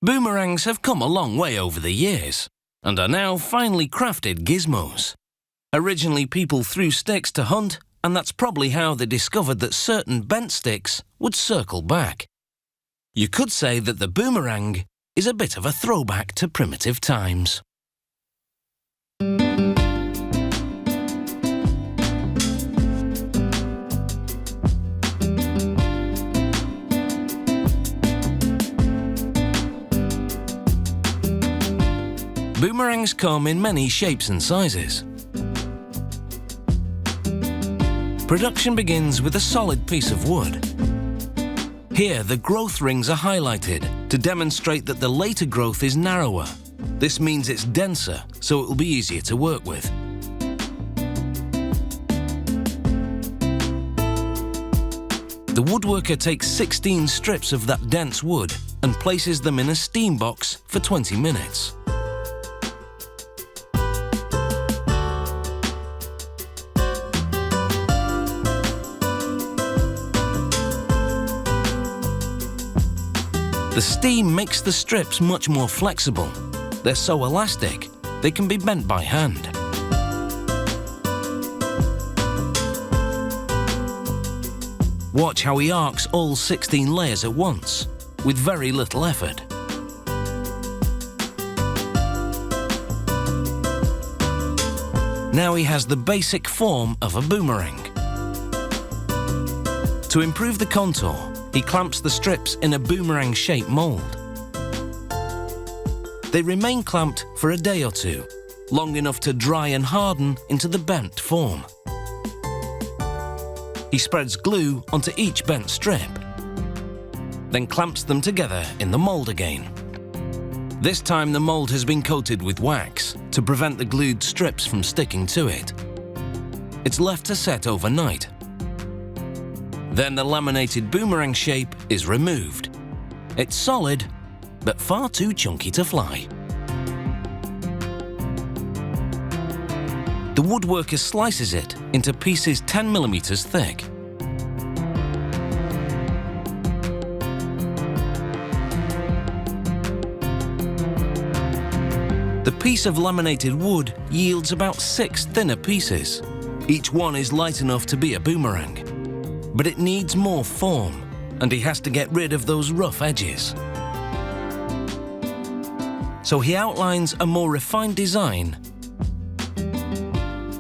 Boomerangs have come a long way over the years and are now finely crafted gizmos. Originally, people threw sticks to hunt, and that's probably how they discovered that certain bent sticks would circle back. You could say that the boomerang is a bit of a throwback to primitive times. Boomerangs come in many shapes and sizes. Production begins with a solid piece of wood. Here, the growth rings are highlighted to demonstrate that the later growth is narrower. This means it's denser, so it will be easier to work with. The woodworker takes 16 strips of that dense wood and places them in a steam box for 20 minutes. The steam makes the strips much more flexible. They're so elastic, they can be bent by hand. Watch how he arcs all 16 layers at once, with very little effort. Now he has the basic form of a boomerang. To improve the contour, he clamps the strips in a boomerang-shaped mould. They remain clamped for a day or two, long enough to dry and harden into the bent form. He spreads glue onto each bent strip, then clamps them together in the mould again. This time the mould has been coated with wax to prevent the glued strips from sticking to it. It's left to set overnight. Then the laminated boomerang shape is removed. It's solid, but far too chunky to fly. The woodworker slices it into pieces 10 mm thick. The piece of laminated wood yields about 6 thinner pieces. Each one is light enough to be a boomerang. But it needs more form, and he has to get rid of those rough edges. So he outlines a more refined design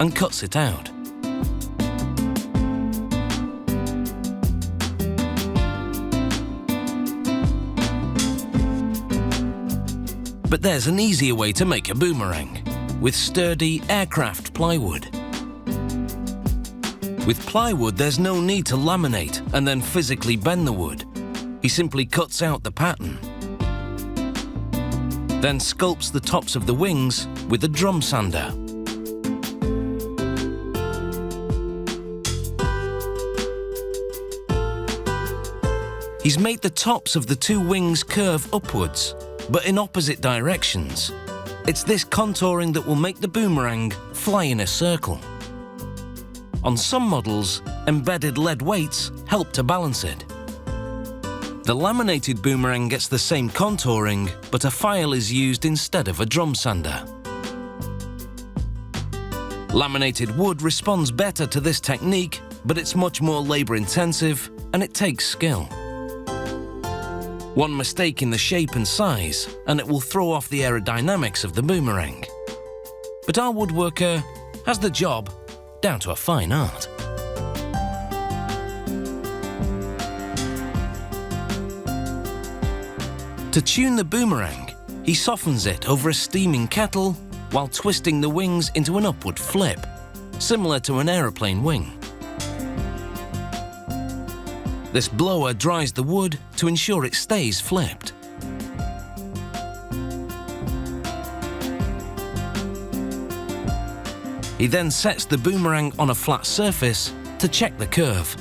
and cuts it out. But there's an easier way to make a boomerang, with sturdy aircraft plywood. With plywood, there's no need to laminate and then physically bend the wood. He simply cuts out the pattern, then sculpts the tops of the wings with a drum sander. He's made the tops of the 2 wings curve upwards, but in opposite directions. It's this contouring that will make the boomerang fly in a circle. On some models, embedded lead weights help to balance it. The laminated boomerang gets the same contouring, but a file is used instead of a drum sander. Laminated wood responds better to this technique, but it's much more labor-intensive and it takes skill. One mistake in the shape and size, and it will throw off the aerodynamics of the boomerang. But our woodworker has the job down to a fine art. To tune the boomerang, he softens it over a steaming kettle while twisting the wings into an upward flip, similar to an aeroplane wing. This blower dries the wood to ensure it stays flipped. He then sets the boomerang on a flat surface to check the curve.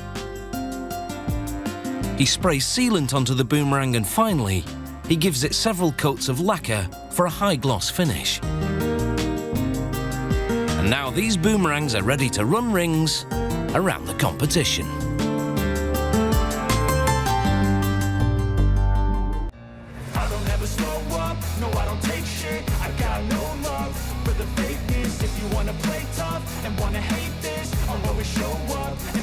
He sprays sealant onto the boomerang and finally, he gives it several coats of lacquer for a high-gloss finish. And now these boomerangs are ready to run rings around the competition. I don't have never slow up, no I don't take shit. I got no love for the fakeness. If you wanna play tough and wanna hate this, I'll always show up